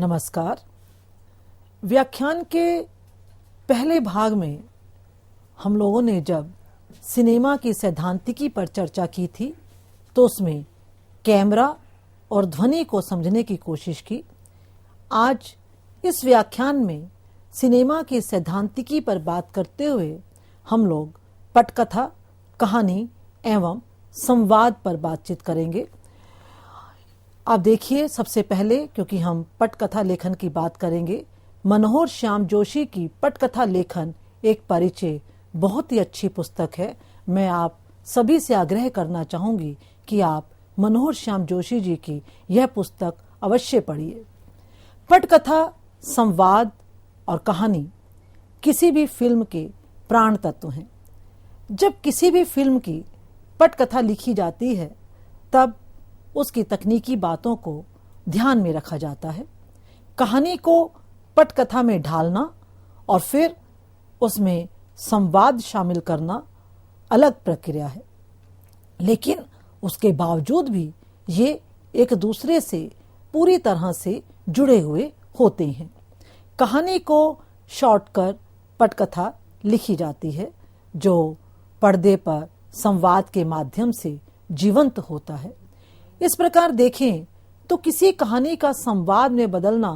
नमस्कार। व्याख्यान के पहले भाग में हम लोगों ने जब सिनेमा की सैद्धांतिकी पर चर्चा की थी तो उसमें कैमरा और ध्वनि को समझने की कोशिश की। आज इस व्याख्यान में सिनेमा की सैद्धांतिकी पर बात करते हुए हम लोग पटकथा, कहानी एवं संवाद पर बातचीत करेंगे। आप देखिए, सबसे पहले क्योंकि हम पटकथा लेखन की बात करेंगे, मनोहर श्याम जोशी की पटकथा लेखन एक परिचय बहुत ही अच्छी पुस्तक है। मैं आप सभी से आग्रह करना चाहूंगी कि आप मनोहर श्याम जोशी जी की यह पुस्तक अवश्य पढ़िए। पटकथा, संवाद और कहानी किसी भी फिल्म के प्राण तत्व हैं। जब किसी भी फिल्म की पटकथा लिखी जाती है तब उसकी तकनीकी बातों को ध्यान में रखा जाता है। कहानी को पटकथा में ढालना और फिर उसमें संवाद शामिल करना अलग प्रक्रिया है, लेकिन उसके बावजूद भी ये एक दूसरे से पूरी तरह से जुड़े हुए होते हैं। कहानी को शॉर्ट कर पटकथा लिखी जाती है जो पर्दे पर संवाद के माध्यम से जीवंत होता है। इस प्रकार देखें तो किसी कहानी का संवाद में बदलना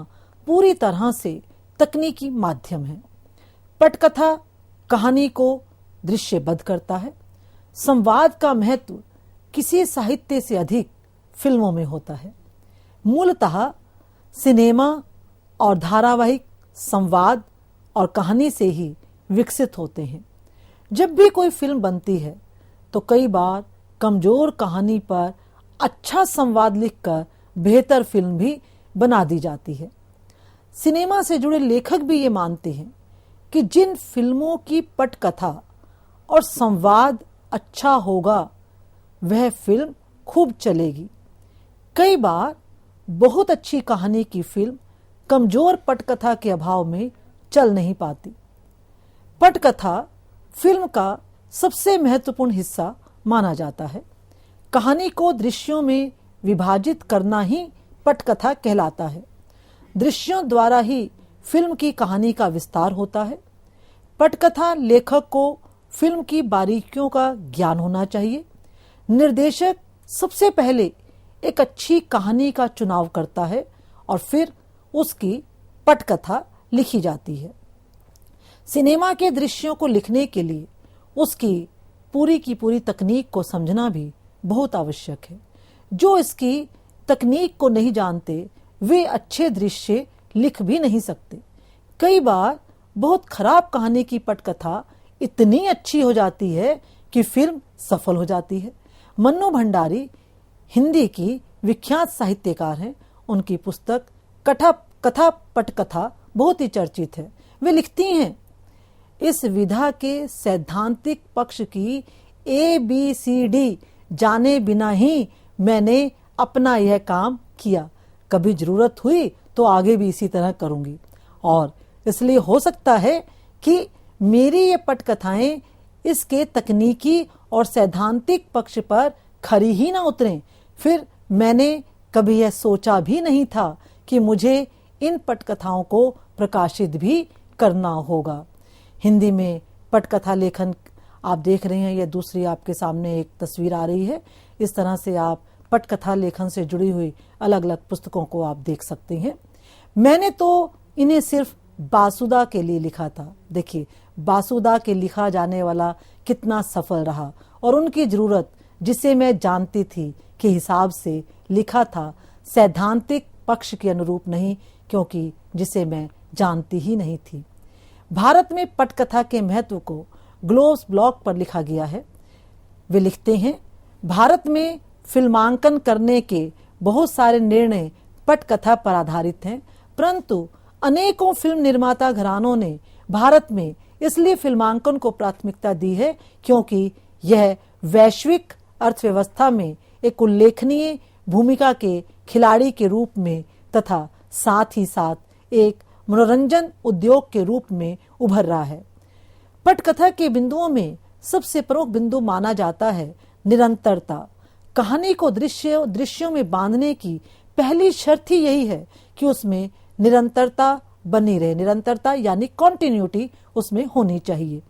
पूरी तरह से तकनीकी माध्यम है। पटकथा कहानी को दृश्यबद्ध करता है। संवाद का महत्व किसी साहित्य से अधिक फिल्मों में होता है। मूलतः सिनेमा और धारावाहिक संवाद और कहानी से ही विकसित होते हैं। जब भी कोई फिल्म बनती है तो कई बार कमजोर कहानी पर अच्छा संवाद लिखकर बेहतर फिल्म भी बना दी जाती है। सिनेमा से जुड़े लेखक भी ये मानते हैं कि जिन फिल्मों की पटकथा और संवाद अच्छा होगा वह फिल्म खूब चलेगी। कई बार बहुत अच्छी कहानी की फिल्म कमजोर पटकथा के अभाव में चल नहीं पाती। पटकथा फिल्म का सबसे महत्वपूर्ण हिस्सा माना जाता है। कहानी को दृश्यों में विभाजित करना ही पटकथा कहलाता है। दृश्यों द्वारा ही फिल्म की कहानी का विस्तार होता है। पटकथा लेखक को फिल्म की बारीकियों का ज्ञान होना चाहिए। निर्देशक सबसे पहले एक अच्छी कहानी का चुनाव करता है और फिर उसकी पटकथा लिखी जाती है। सिनेमा के दृश्यों को लिखने के लिए उसकी पूरी की पूरी तकनीक को समझना भी बहुत आवश्यक है। जो इसकी तकनीक को नहीं जानते वे अच्छे दृश्य लिख भी नहीं सकते। कई बार बहुत खराब कहानी की पटकथा इतनी अच्छी हो जाती है कि फिल्म सफल हो जाती है। मन्नू भंडारी हिंदी की विख्यात साहित्यकार हैं। उनकी पुस्तक कथा पटकथा बहुत ही चर्चित है। वे लिखती हैं, इस विधा के सैद्धांतिक पक्ष की ABCD जाने बिना ही मैंने अपना यह काम किया। कभी जरूरत हुई तो आगे भी इसी तरह करूंगी और इसलिए हो सकता है कि मेरी ये पटकथाएं इसके तकनीकी और सैद्धांतिक पक्ष पर खरी ही ना उतरें। फिर मैंने कभी यह सोचा भी नहीं था कि मुझे इन पटकथाओं को प्रकाशित भी करना होगा। हिंदी में पटकथा लेखन आप देख रहे हैं, यह दूसरी आपके सामने एक तस्वीर आ रही है। इस तरह से आप पटकथा लेखन से जुड़ी हुई अलग अलग पुस्तकों को आप देख सकते हैं। मैंने तो इन्हें सिर्फ बासुदा के लिए लिखा था। देखिए, बासुदा के लिखा जाने वाला कितना सफल रहा और उनकी जरूरत जिसे मैं जानती थी के हिसाब से लिखा था, सैद्धांतिक पक्ष के अनुरूप नहीं, क्योंकि जिसे मैं जानती ही नहीं थी। भारत में पटकथा के महत्व को ग्लोब्स ब्लॉग पर लिखा गया है। वे लिखते हैं, भारत में फिल्मांकन करने के बहुत सारे निर्णय पटकथा पर आधारित हैं, परंतु अनेकों फिल्म निर्माता घरानों ने भारत में इसलिए फिल्मांकन को प्राथमिकता दी है क्योंकि यह वैश्विक अर्थव्यवस्था में एक उल्लेखनीय भूमिका के खिलाड़ी के रूप में तथा साथ ही साथ एक मनोरंजन उद्योग के रूप में उभर रहा है। पटकथा के बिंदुओं में सबसे प्रमुख बिंदु माना जाता है निरंतरता। कहानी को दृश्यों में बांधने की पहली शर्त ही यही है कि उसमें निरंतरता बनी रहे। निरंतरता यानी कॉन्टिन्यूटी उसमें होनी चाहिए।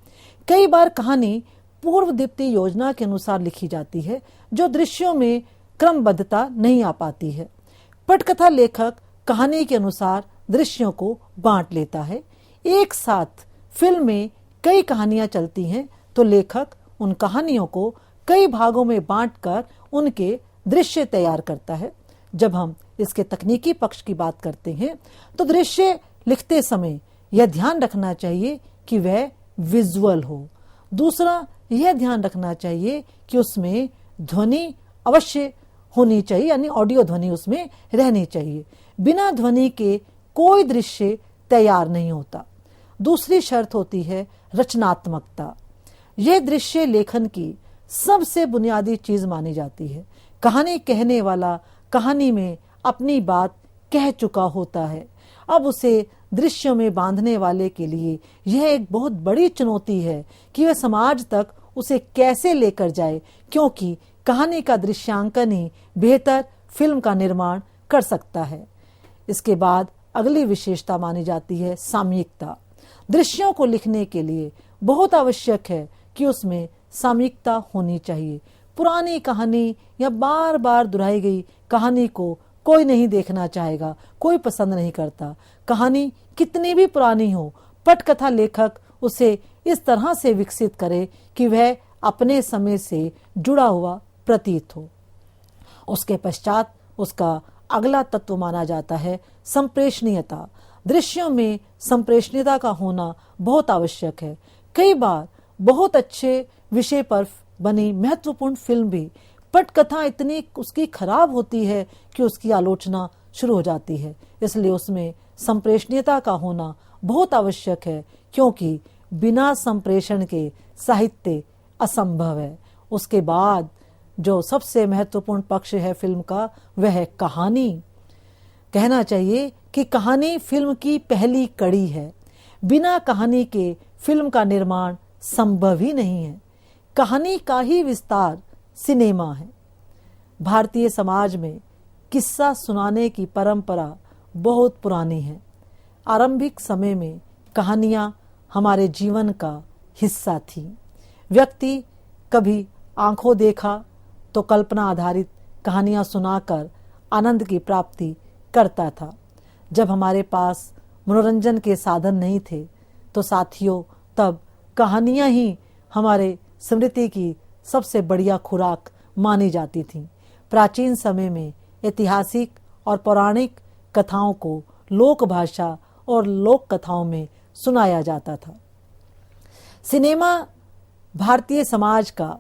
कई बार कहानी पूर्व दीप्ति योजना के अनुसार लिखी जाती है, जो दृश्यों में क्रमबद्धता नहीं आ पाती है। पटकथा लेखक कहानी के अनुसार दृश्यों को बांट लेता है। एक साथ फिल्म में कई कहानियां चलती हैं तो लेखक उन कहानियों को कई भागों में बांटकर उनके दृश्य तैयार करता है। जब हम इसके तकनीकी पक्ष की बात करते हैं तो दृश्य लिखते समय यह ध्यान रखना चाहिए कि वह विजुअल हो। दूसरा, यह ध्यान रखना चाहिए कि उसमें ध्वनि अवश्य होनी चाहिए, यानी ऑडियो ध्वनि उसमें रहनी चाहिए। बिना ध्वनि के कोई दृश्य तैयार नहीं होता। दूसरी शर्त होती है रचनात्मकता। यह दृश्य लेखन की सबसे बुनियादी चीज मानी जाती है। कहानी कहने वाला कहानी में अपनी बात कह चुका होता है। अब उसे दृश्यों में बांधने वाले के लिए यह एक बहुत बड़ी चुनौती है कि वह समाज तक उसे कैसे लेकर जाए, क्योंकि कहानी का दृश्यांकन ही बेहतर फिल्म का निर्माण कर सकता है। इसके बाद अगली विशेषता मानी जाती है सामयिकता। दृश्यों को लिखने के लिए बहुत आवश्यक है कि उसमें सामयिकता होनी चाहिए। पुरानी कहानी या बार बार दोहराई गई कहानी को कोई नहीं देखना चाहेगा, कोई पसंद नहीं करता। कहानी कितनी भी पुरानी हो, पटकथा लेखक उसे इस तरह से विकसित करे कि वह अपने समय से जुड़ा हुआ प्रतीत हो। उसके पश्चात उसका अगला तत्व माना जाता है संप्रेषणीयता। दृश्यों में संप्रेषणीयता का होना बहुत आवश्यक है। कई बार बहुत अच्छे विषय पर बनी महत्वपूर्ण फिल्म भी पटकथा इतनी उसकी खराब होती है कि उसकी आलोचना शुरू हो जाती है। इसलिए उसमें संप्रेषणीयता का होना बहुत आवश्यक है, क्योंकि बिना संप्रेषण के साहित्य असंभव है। उसके बाद जो सबसे महत्वपूर्ण पक्ष है फिल्म का, वह है कहानी। कहना चाहिए कि कहानी फिल्म की पहली कड़ी है। बिना कहानी के फिल्म का निर्माण संभव ही नहीं है। कहानी का ही विस्तार सिनेमा है। भारतीय समाज में किस्सा सुनाने की परंपरा बहुत पुरानी है। आरंभिक समय में कहानियां हमारे जीवन का हिस्सा थी। व्यक्ति कभी आंखों देखा तो कल्पना आधारित कहानियां सुनाकर आनंद की प्राप्ति करता था। जब हमारे पास मनोरंजन के साधन नहीं थे तो साथियों, तब कहानियां ही हमारे स्मृति की सबसे बढ़िया खुराक मानी जाती थी। प्राचीन समय में ऐतिहासिक और पौराणिक कथाओं को लोक भाषा और लोक कथाओं में सुनाया जाता था। सिनेमा भारतीय समाज का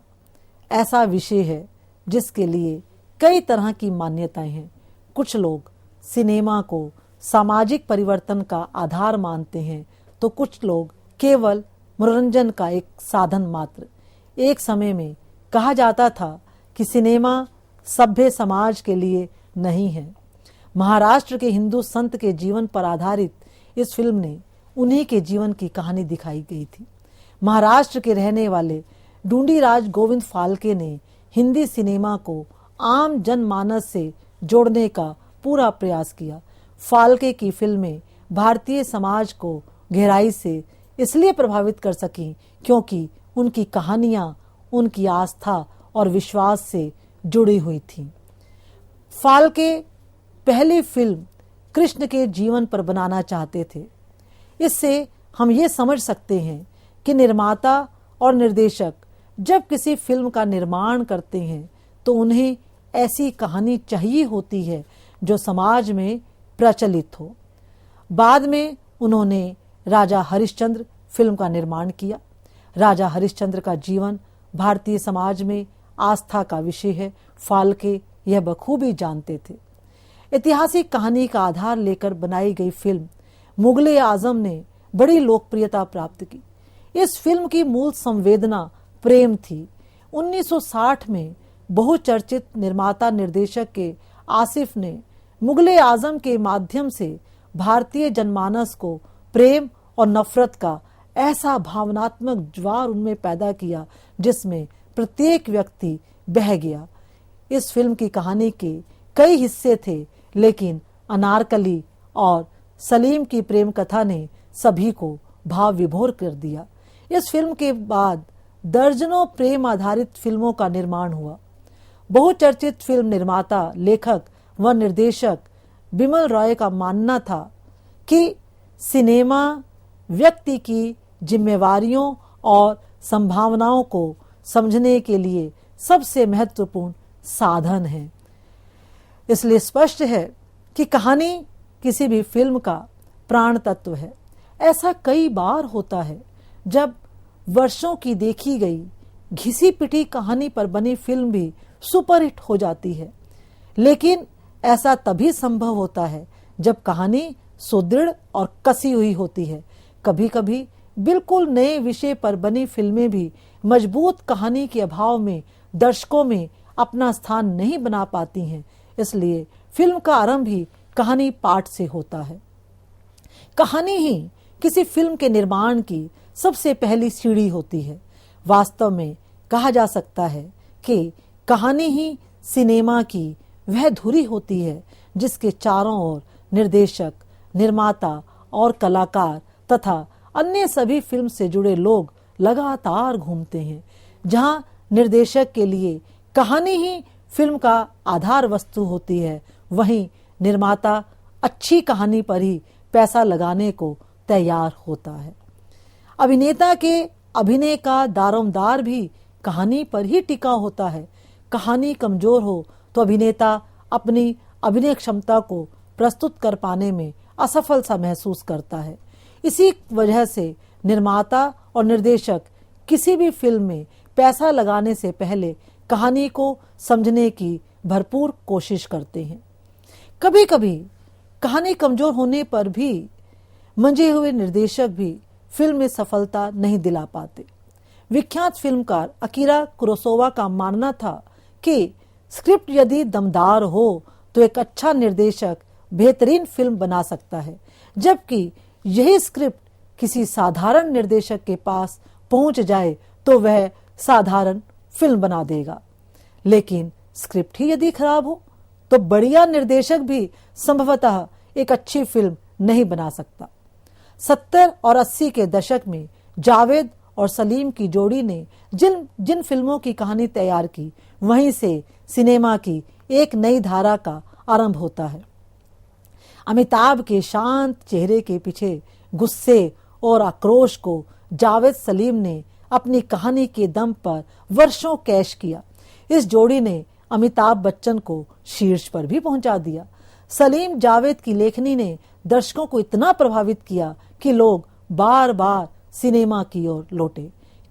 ऐसा विषय है जिसके लिए कई तरह की मान्यताएं हैं। कुछ लोग सिनेमा को सामाजिक परिवर्तन का आधार मानते हैं, तो कुछ लोग केवल मनोरंजन का एक साधन मात्र। एक समय में कहा जाता था कि सिनेमा सभ्य समाज के लिए नहीं है। महाराष्ट्र के हिंदू संत के जीवन पर आधारित इस फिल्म ने उन्हीं के जीवन की कहानी दिखाई गई थी। महाराष्ट्र के रहने वाले ढूंढीराज गोविंद फाल्के ने हिंदी सिनेमा को आम जनमानस से जोड़ने का पूरा प्रयास किया। फाल्के की फिल्में भारतीय समाज को गहराई से इसलिए प्रभावित कर सकी क्योंकि उनकी कहानियां उनकी आस्था और विश्वास से जुड़ी हुई थी। फाल्के पहली फिल्म कृष्ण के जीवन पर बनाना चाहते थे। इससे हम ये समझ सकते हैं कि निर्माता और निर्देशक जब किसी फिल्म का निर्माण करते हैं तो उन्हें ऐसी कहानी चाहिए होती है जो समाज में प्रचलित हो। बाद में उन्होंने राजा हरिश्चंद्र फिल्म का निर्माण किया। राजा हरिश्चंद्र का जीवन भारतीय समाज में आस्था का विषय है। फाल्के यह बखूबी जानते थे। ऐतिहासिक कहानी का आधार लेकर बनाई गई फिल्म मुगले आजम ने बड़ी लोकप्रियता प्राप्त की। इस फिल्म की मूल संवेदना प्रेम थी। 1960 में बहुचर्चित निर्माता निर्देशक के आसिफ ने मुगले आजम के माध्यम से भारतीय जनमानस को प्रेम और नफरत का ऐसा भावनात्मक ज्वार उनमें पैदा किया जिसमें प्रत्येक व्यक्ति बह गया। इस फिल्म की कहानी के कई हिस्से थे, लेकिन अनारकली और सलीम की प्रेम कथा ने सभी को भाव विभोर कर दिया। इस फिल्म के बाद दर्जनों प्रेम आधारित फिल्मों का निर्माण हुआ। बहुचर्चित फिल्म निर्माता, लेखक व निर्देशक बिमल रॉय का मानना था कि सिनेमा व्यक्ति की जिम्मेवारियों और संभावनाओं को समझने के लिए सबसे महत्वपूर्ण साधन है। इसलिए स्पष्ट है कि कहानी किसी भी फिल्म का प्राण तत्व है। ऐसा कई बार होता है जब वर्षों की देखी गई घिसी पिटी कहानी पर बनी फिल्म भी सुपरहिट हो जाती है, लेकिन ऐसा तभी संभव होता है जब कहानी सुदृढ़ और कसी हुई होती है। कभी कभी बिल्कुल नए विषय पर बनी फिल्में भी मजबूत कहानी के अभाव में दर्शकों में अपना स्थान नहीं बना पाती हैं। इसलिए फिल्म का आरंभ ही कहानी पाठ से होता है। कहानी ही किसी फिल्म के निर्माण की सबसे पहली सीढ़ी होती है। वास्तव में कहा जा सकता है कि कहानी ही सिनेमा की वह धुरी होती है जिसके चारों ओर निर्देशक, निर्माता और कलाकार तथा अन्य सभी फिल्म से जुड़े लोग लगातार घूमते हैं। जहां निर्देशक के लिए कहानी ही फिल्म का आधार वस्तु होती है, वहीं निर्माता अच्छी कहानी पर ही पैसा लगाने को तैयार होता है। अभिनेता के अभिनय का दारोमदार भी कहानी पर ही टिका होता है। कहानी कमजोर हो तो अभिनेता अपनी अभिनय क्षमता को प्रस्तुत कर पाने में असफल सा महसूस करता है। इसी वजह से निर्माता और निर्देशक किसी भी फिल्म में पैसा लगाने से पहले कहानी को समझने की भरपूर कोशिश करते हैं। कभी कभी कहानी कमजोर होने पर भी मंजे हुए निर्देशक भी फिल्म में सफलता नहीं दिला पाते। विख्यात फिल्मकार अकीरा कुरोसावा का मानना था कि स्क्रिप्ट यदि दमदार हो तो एक अच्छा निर्देशक बेहतरीन फिल्म बना सकता है, जबकि यही स्क्रिप्ट किसी साधारण निर्देशक के पास पहुंच जाए तो वह साधारण फिल्म बना देगा। लेकिन स्क्रिप्ट ही यदि खराब हो तो बढ़िया निर्देशक भी संभवतः एक अच्छी फिल्म नहीं बना सकता। 70 और 80 के दशक में जावेद और सलीम की जोड़ी ने जिन फिल्मों की कहानी तैयार की, वहीं से सिनेमा की एक नई धारा का आरंभ होता है। अमिताभ के शांत चेहरे के पीछे गुस्से और आक्रोश को जावेद सलीम ने अपनी कहानी के दम पर वर्षों कैश किया। इस जोड़ी ने अमिताभ बच्चन को शीर्ष पर भी पहुंचा दिया। सलीम जावेद की लेखनी ने दर्शकों को इतना प्रभावित किया कि लोग बार बार सिनेमा की ओर लौटे।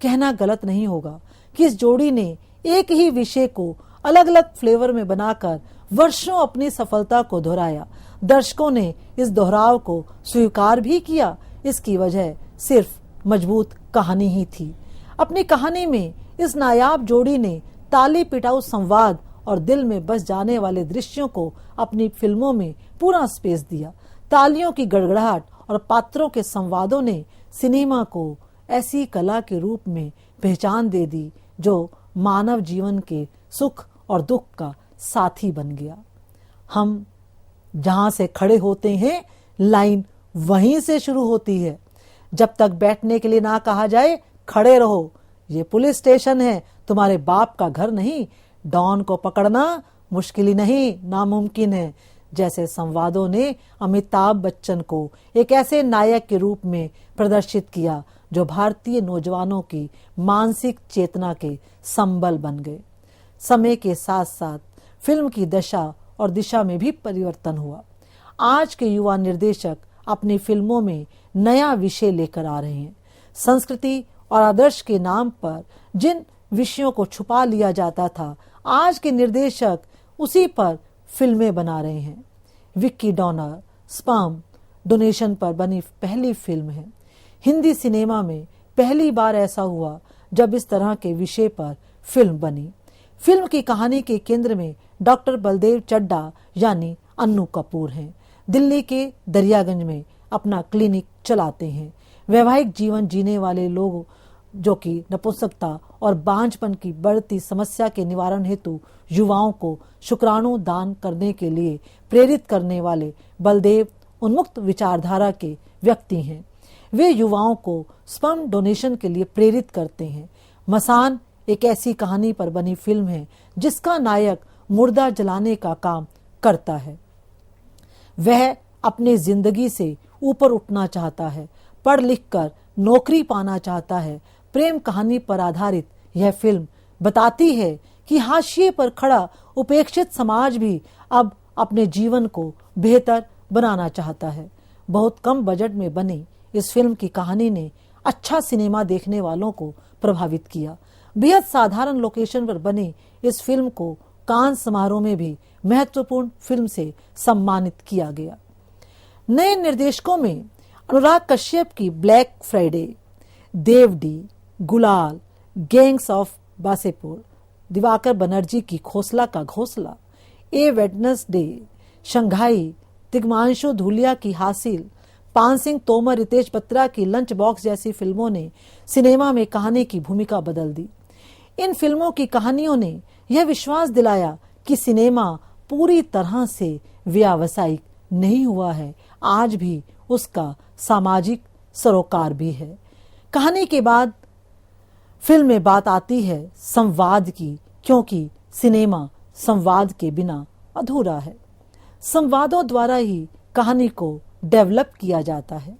कहना गलत नहीं होगा कि इस जोड़ी ने एक ही विषय को अलग अलग फ्लेवर में बनाकर वर्षों अपनी सफलता को दोहराया। दर्शकों ने इस दोहराव को स्वीकार भी किया। इसकी वजह सिर्फ मजबूत कहानी ही थी। अपनी कहानी में इस नायाब जोड़ी ने ताली पिटाऊ संवाद और दिल में बस जाने वाले दृश्यों को अपनी फिल्मों में पूरा स्पेस दिया। तालियों की गड़गड़ाहट और पात्रों के संवादों ने सिनेमा को ऐसी कला के रूप में पहचान दे दी जो मानव जीवन के सुख और दुख का साथी बन गया। हम जहां से खड़े होते हैं, लाइन वहीं से शुरू होती है। जब तक बैठने के लिए ना कहा जाए, खड़े रहो। ये पुलिस स्टेशन है, तुम्हारे बाप का घर नहीं। डॉन को पकड़ना मुश्किल ही नहीं, नामुमकिन है। जैसे संवादों ने अमिताभ बच्चन को एक ऐसे नायक के रूप में प्रदर्शित किया जो भारतीय नौजवानों की मानसिक चेतना के संबल बन गए। समय के साथ साथ फिल्म की दशा और दिशा में भी परिवर्तन हुआ। आज के युवा निर्देशक अपनी फिल्मों में नया विषय लेकर आ रहे हैं। संस्कृति और आदर्श के नाम पर जिन विषयों को छुपा लिया जाता था, आज के निर्देशक उसी पर फिल्में बना रहे हैं। विक्की डोनर स्पर्म डोनेशन पर बनी पहली फिल्म है। हिंदी सिनेमा में पहली बार ऐसा हुआ जब इस तरह के विषय पर फिल्म बनी। फिल्म की कहानी के केंद्र में डॉक्टर बलदेव चड्डा यानी अन्नू कपूर हैं। दिल्ली के दरियागंज में अपना क्लिनिक चलाते हैं। वैवाहिक जीवन जीने वाले लोग जो कि नपुंसकता और बांझपन की बढ़ती समस्या के निवारण हेतु युवाओं को शुक्राणु दान करने के लिए प्रेरित करने वाले बलदेव उन्मुक्त विचारधारा के व्यक्ति हैं। वे युवाओं को स्पर्म डोनेशन के लिए प्रेरित करते हैं। मसान एक ऐसी कहानी पर बनी फिल्म है जिसका नायक मुर्दा जलाने का काम करता है। वह अपनी जिंदगी से ऊपर उठना चाहता है, पढ़ लिख कर नौकरी पाना चाहता है। प्रेम कहानी पर आधारित यह फिल्म बताती है कि हाशिए पर खड़ा उपेक्षित समाज भी अब अपने जीवन को बेहतर बनाना चाहता है। बहुत कम बजट में बनी इस फिल्म की कहानी ने अच्छा सिनेमा देखने वालों को प्रभावित किया। बेहद साधारण लोकेशन पर बनी इस फिल्म को कान समारोह में भी महत्वपूर्ण फिल्म से सम्मानित किया गया। नए निर्देशकों में अनुराग कश्यप की ब्लैक फ्राइडे, देवडी, गुलाल, गैंग्स ऑफ वासेपुर, दिवाकर बनर्जी की खोसला का घोंसला, ए वेडनेसडे, शंघाई, तिग्मांशु धूलिया की हासिल, पान सिंह तोमर, रितेश बत्रा की लंच बॉक्स जैसी फिल्मों ने सिनेमा में कहानी की भूमिका बदल दी। इन फिल्मों की कहानियों ने यह विश्वास दिलाया कि सिनेमा पूरी तरह से व्यावसायिक नहीं हुआ है, आज भी उसका सामाजिक सरोकार भी है। कहानी के बाद फिल्म में बात आती है संवाद की, क्योंकि सिनेमा संवाद के बिना अधूरा है। संवादों द्वारा ही कहानी को डेवलप किया जाता है।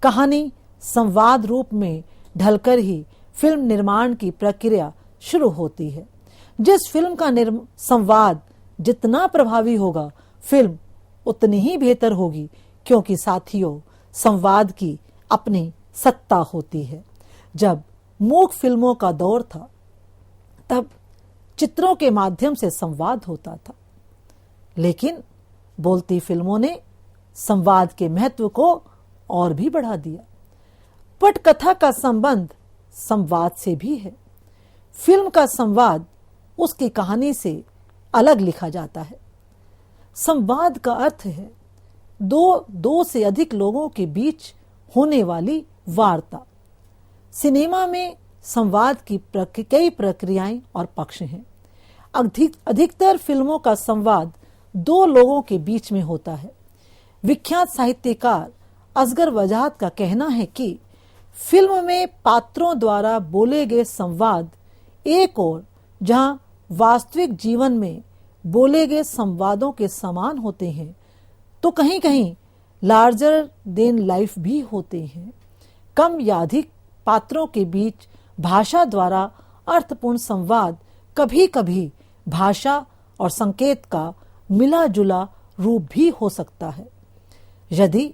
कहानी संवाद रूप में ढलकर ही फिल्म निर्माण की प्रक्रिया शुरू होती है। जिस फिल्म का संवाद जितना प्रभावी होगा, फिल्म उतनी ही बेहतर होगी, क्योंकि साथियों संवाद की अपनी सत्ता होती है। जब मूक फिल्मों का दौर था तब चित्रों के माध्यम से संवाद होता था, लेकिन बोलती फिल्मों ने संवाद के महत्व को और भी बढ़ा दिया। पटकथा का संबंध संवाद से भी है। फिल्म का संवाद उसकी कहानी से अलग लिखा जाता है। संवाद का अर्थ है दो से अधिक लोगों के बीच होने वाली वार्ता। सिनेमा में संवाद की कई प्रक्रियाएं और पक्ष हैं। अधिकतर फिल्मों का संवाद दो लोगों के बीच में होता है। विख्यात साहित्यकार असगर वजाहत का कहना है कि फिल्म में पात्रों द्वारा बोले गए संवाद एक और जहां वास्तविक जीवन में बोले गए संवादों के समान होते हैं, तो कहीं कहीं लार्जर देन लाइफ भी होते हैं। कम या अधिक पात्रों के बीच भाषा द्वारा अर्थपूर्ण संवाद कभी कभी भाषा और संकेत का मिला जुला रूप भी हो सकता है। यदि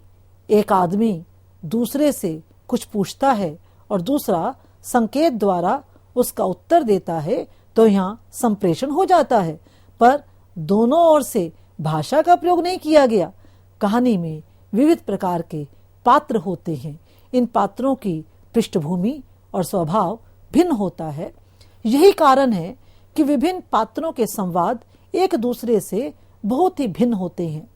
एक आदमी दूसरे से कुछ पूछता है और दूसरा संकेत द्वारा उसका उत्तर देता है, तो यहाँ संप्रेषण हो जाता है, पर दोनों ओर से भाषा का प्रयोग नहीं किया गया। कहानी में विविध प्रकार के पात्र होते हैं। इन पात्रों की पृष्ठभूमि और स्वभाव भिन्न होता है। यही कारण है कि विभिन्न पात्रों के संवाद एक दूसरे से बहुत ही भिन्न होते हैं।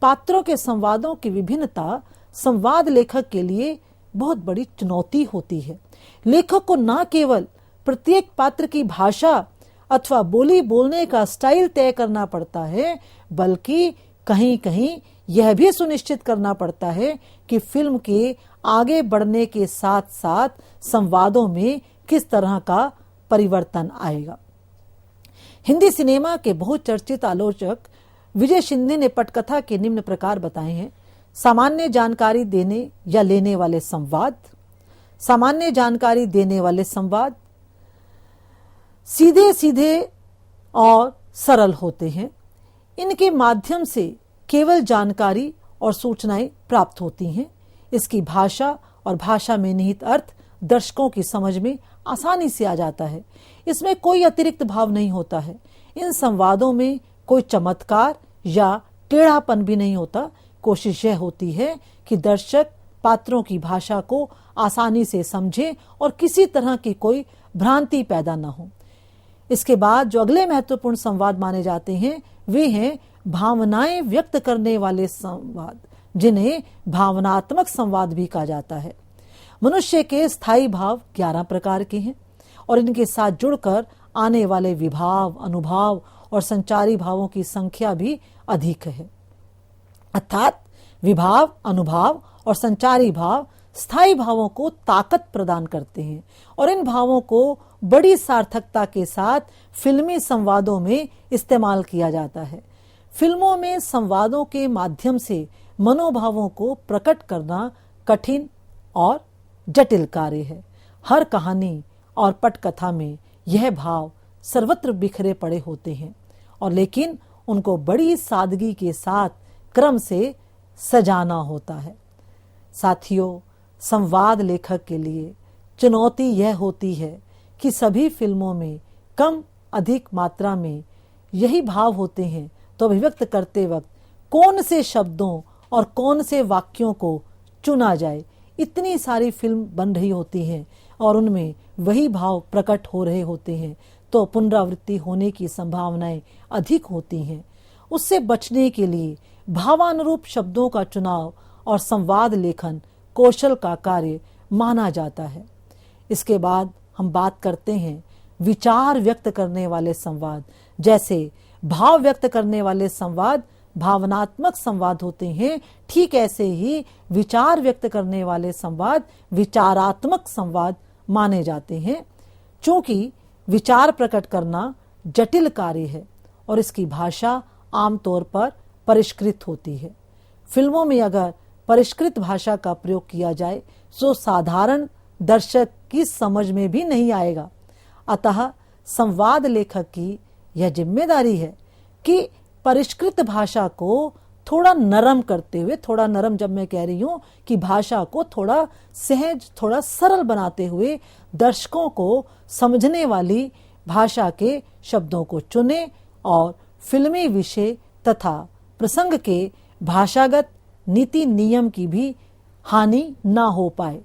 पात्रों के संवादों की विभिन्नता संवाद लेखक के लिए बहुत बड़ी चुनौती होती है। लेखक को न केवल प्रत्येक पात्र की भाषा अथवा बोली बोलने का स्टाइल तय करना पड़ता है, बल्कि कहीं कहीं यह भी सुनिश्चित करना पड़ता है कि फिल्म के आगे बढ़ने के साथ साथ संवादों में किस तरह का परिवर्तन आएगा। हिंदी सिनेमा के बहुचर्चित आलोचक विजय शिंदे ने पटकथा के निम्न प्रकार बताए हैं। सामान्य जानकारी देने या लेने वाले संवाद। सामान्य जानकारी देने वाले संवाद सीधे सीधे और सरल होते हैं। इनके माध्यम से केवल जानकारी और सूचनाएं प्राप्त होती हैं। इसकी भाषा और भाषा में निहित अर्थ दर्शकों की समझ में आसानी से आ जाता है। इसमें कोई अतिरिक्त भाव नहीं होता है। इन संवादों में कोई चमत्कार या टेढ़ापन भी नहीं होता। कोशिश यह होती है कि दर्शक पात्रों की भाषा को आसानी से समझे और किसी तरह की कोई भ्रांति पैदा न हो। इसके बाद जो अगले महत्वपूर्ण संवाद माने जाते हैं वे हैं भावनाएं व्यक्त करने वाले संवाद, जिन्हें भावनात्मक संवाद भी कहा जाता है। मनुष्य के स्थायी भाव 11 प्रकार के हैं और इनके साथ जुड़कर आने वाले विभाव, अनुभव और संचारी भावों की संख्या भी अधिक है। अर्थात विभाव, अनुभाव और संचारी भाव स्थायी भावों को ताकत प्रदान करते हैं और इन भावों को बड़ी सार्थकता के साथ फिल्मी संवादों में इस्तेमाल किया जाता है। फिल्मों में संवादों के माध्यम से मनोभावों को प्रकट करना कठिन और जटिल कार्य है। हर कहानी और पटकथा में यह भाव सर्वत्र बिखरे पड़े होते हैं और लेकिन उनको बड़ी सादगी के साथ क्रम से सजाना होता है। साथियों, संवाद लेखक के लिए चुनौती यह होती है कि सभी फिल्मों में कम अधिक मात्रा में यही भाव होते हैं, तो अभिव्यक्त करते वक्त कौन से शब्दों और कौन से वाक्यों को चुना जाए। इतनी सारी फिल्म बन रही होती हैं और उनमें वही भाव प्रकट हो रहे होते हैं, तो पुनरावृत्ति होने की संभावनाएं अधिक होती हैं। उससे बचने के लिए भावानुरूप शब्दों का चुनाव और संवाद लेखन कौशल का कार्य माना जाता है। इसके बाद हम बात करते हैं विचार व्यक्त करने वाले संवाद। जैसे भाव व्यक्त करने वाले संवाद भावनात्मक संवाद होते हैं, ठीक ऐसे ही विचार व्यक्त करने वाले संवाद विचारात्मक संवाद माने जाते हैं। चूंकि विचार प्रकट करना जटिल कार्य है और इसकी भाषा आमतौर पर परिष्कृत होती है। फिल्मों में अगर परिष्कृत भाषा का प्रयोग किया जाए तो साधारण दर्शक की समझ में भी नहीं आएगा। अतः संवाद लेखक की यह जिम्मेदारी है कि परिष्कृत भाषा को थोड़ा नरम करते हुए, थोड़ा नरम जब मैं कह रही हूं कि भाषा को थोड़ा सहज, थोड़ा सरल बनाते हुए दर्शकों को समझने वाली भाषा के शब्दों को चुने और फिल्मी विषय तथा प्रसंग के भाषागत नीति नियम की भी हानि ना हो पाए।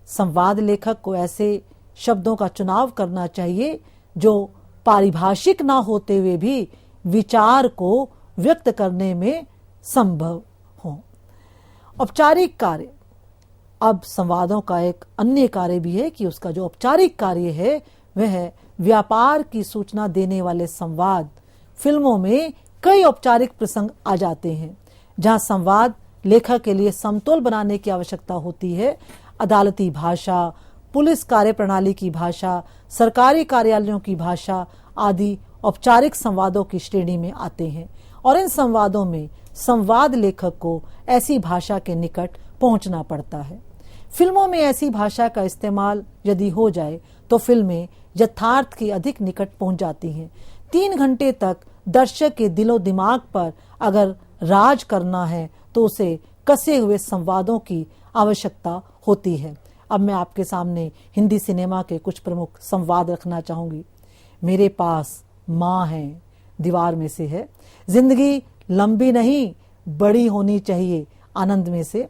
संवाद लेखक को ऐसे शब्दों का चुनाव करना चाहिए जो पारिभाषिक ना होते हुए भी विचार को व्यक्त करने में संभव हो। औपचारिक कार्य। अब संवादों का एक अन्य कार्य भी है कि उसका जो औपचारिक कार्य है वह है व्यापार की सूचना देने वाले संवाद। फिल्मों में कई औपचारिक प्रसंग आ जाते हैं जहां संवाद लेखक के लिए समतोल बनाने की आवश्यकता होती है। अदालती भाषा, पुलिस कार्यप्रणाली की भाषा, सरकारी कार्यालयों की भाषा आदि औपचारिक संवादों की श्रेणी में आते हैं और इन संवादों में संवाद लेखक को ऐसी भाषा के निकट पहुंचना पड़ता है। फिल्मों में ऐसी भाषा का इस्तेमाल यदि हो जाए तो फिल्में यथार्थ के अधिक निकट पहुंच जाती हैं। 3 घंटे तक दर्शक के दिलो दिमाग पर अगर राज करना है तो उसे कसे हुए संवादों की आवश्यकता होती है। अब मैं आपके सामने हिंदी सिनेमा के कुछ प्रमुख संवाद रखना चाहूंगी। मेरे पास माँ है, दीवार में से है। जिंदगी लंबी नहीं बड़ी होनी चाहिए, आनंद में से।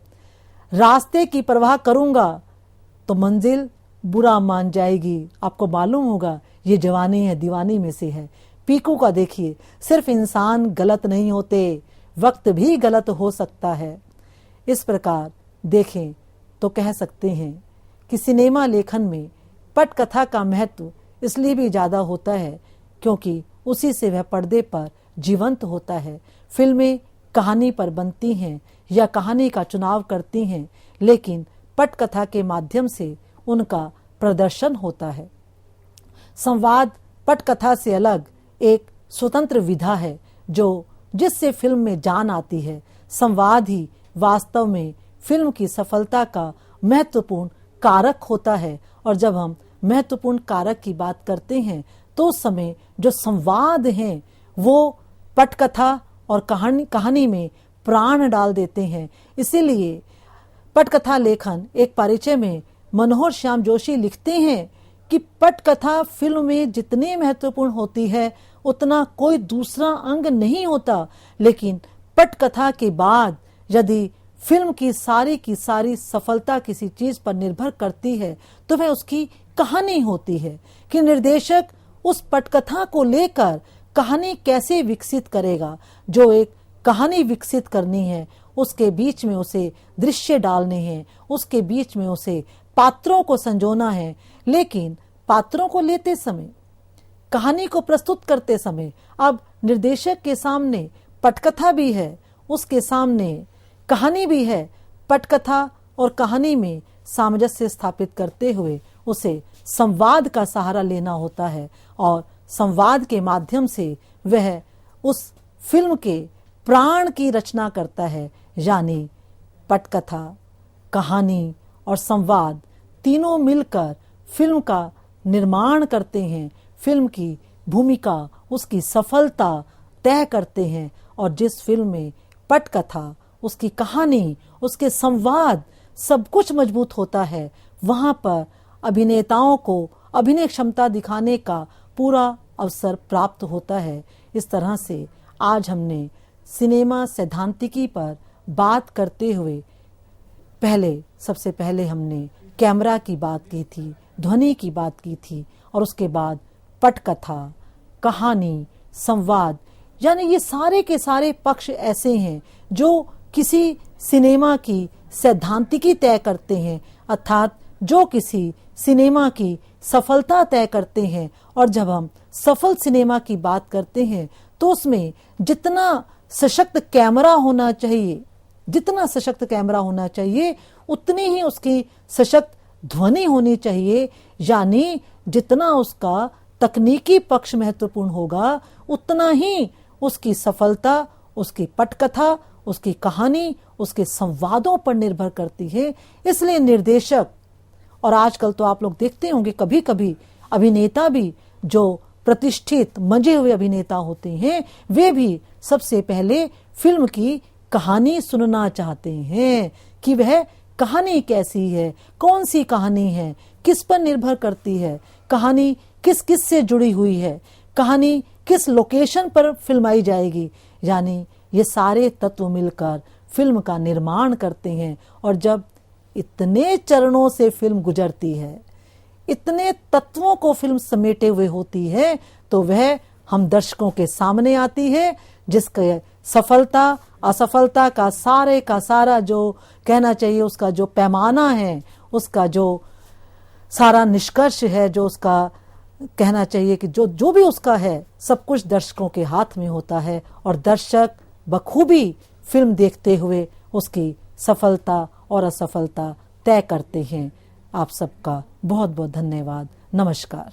रास्ते की परवाह करूंगा तो मंजिल बुरा मान जाएगी। आपको मालूम होगा ये जवानी है, दीवानी में से है। पीकू का देखिए, सिर्फ इंसान गलत नहीं होते, वक्त भी गलत हो सकता है। इस प्रकार देखें तो कह सकते हैं कि सिनेमा लेखन में पटकथा का महत्व इसलिए भी ज्यादा होता है क्योंकि उसी से वह पर्दे पर जीवंत होता है। फिल्में कहानी पर बनती हैं या कहानी का चुनाव करती हैं, लेकिन पटकथा के माध्यम से उनका प्रदर्शन होता है। संवाद पटकथा से अलग एक स्वतंत्र विधा है जो जिससे फिल्म में जान आती है। संवाद ही वास्तव में फिल्म की सफलता का महत्वपूर्ण कारक होता है और जब हम महत्वपूर्ण कारक की बात करते हैं तो उस समय जो संवाद हैं वो पटकथा और कहानी में प्राण डाल देते हैं। इसीलिए पटकथा लेखन एक परिचय में मनोहर श्याम जोशी लिखते हैं कि पटकथा फिल्म में जितनी महत्वपूर्ण होती है उतना कोई दूसरा अंग नहीं होता, लेकिन पटकथा के बाद यदि फिल्म की सारी सफलता किसी चीज पर निर्भर करती है तो वह उसकी कहानी होती है कि निर्देशक उस पटकथा को लेकर कहानी कैसे विकसित करेगा। जो एक कहानी विकसित करनी है उसके बीच में उसे दृश्य डालने हैं, उसके बीच में उसे पात्रों को संजोना है। लेकिन पात्रों को लेते समय, कहानी को प्रस्तुत करते समय अब निर्देशक के सामने पटकथा भी है, उसके सामने कहानी भी है। पटकथा और कहानी में सामंजस्य स्थापित करते हुए उसे संवाद का सहारा लेना होता है और संवाद के माध्यम से वह उस फिल्म के प्राण की रचना करता है। यानी पटकथा, कहानी और संवाद तीनों मिलकर फिल्म का निर्माण करते हैं, फिल्म की भूमिका, उसकी सफलता तय करते हैं। और जिस फिल्म में पटकथा, उसकी कहानी, उसके संवाद सब कुछ मजबूत होता है, वहां पर अभिनेताओं को अभिनय क्षमता दिखाने का पूरा अवसर प्राप्त होता है। इस तरह से आज हमने सिनेमा सैद्धांतिकी पर बात करते हुए सबसे पहले हमने कैमरा की बात की थी, ध्वनि की बात की थी, और उसके बाद पटकथा, कहानी, संवाद, यानी ये सारे के सारे पक्ष ऐसे हैं जो किसी सिनेमा की सैद्धांतिकी तय करते हैं, अर्थात जो किसी सिनेमा की सफलता तय करते हैं। और जब हम सफल सिनेमा की बात करते हैं तो उसमें जितना सशक्त कैमरा होना चाहिए, उतनी ही उसकी सशक्त ध्वनि होनी चाहिए। यानी जितना उसका तकनीकी पक्ष महत्वपूर्ण होगा, उतना ही उसकी सफलता, उसकी पटकथा, उसकी कहानी, उसके संवादों पर निर्भर करती है। इसलिए निर्देशक, और आजकल तो आप लोग देखते होंगे कभी कभी अभिनेता भी जो प्रतिष्ठित मंजे हुए अभिनेता होते हैं, वे भी सबसे पहले फिल्म की कहानी सुनना चाहते हैं कि वह कहानी कैसी है, कौन सी कहानी है, किस पर निर्भर करती है, कहानी किस किस से जुड़ी हुई है, कहानी किस लोकेशन पर फिल्माई जाएगी। यानी ये सारे तत्व मिलकर फिल्म का निर्माण करते हैं। और जब इतने चरणों से फिल्म गुजरती है, इतने तत्वों को फिल्म समेटे हुए होती है, तो वह हम दर्शकों के सामने आती है, जिसके सफलता असफलता का सारा जो कहना चाहिए, उसका जो पैमाना है, उसका जो सारा निष्कर्ष है, जो उसका कहना चाहिए कि जो भी उसका है, सब कुछ दर्शकों के हाथ में होता है। और दर्शक बखूबी फिल्म देखते हुए उसकी सफलता और असफलता तय करते हैं। आप सबका बहुत बहुत धन्यवाद। नमस्कार।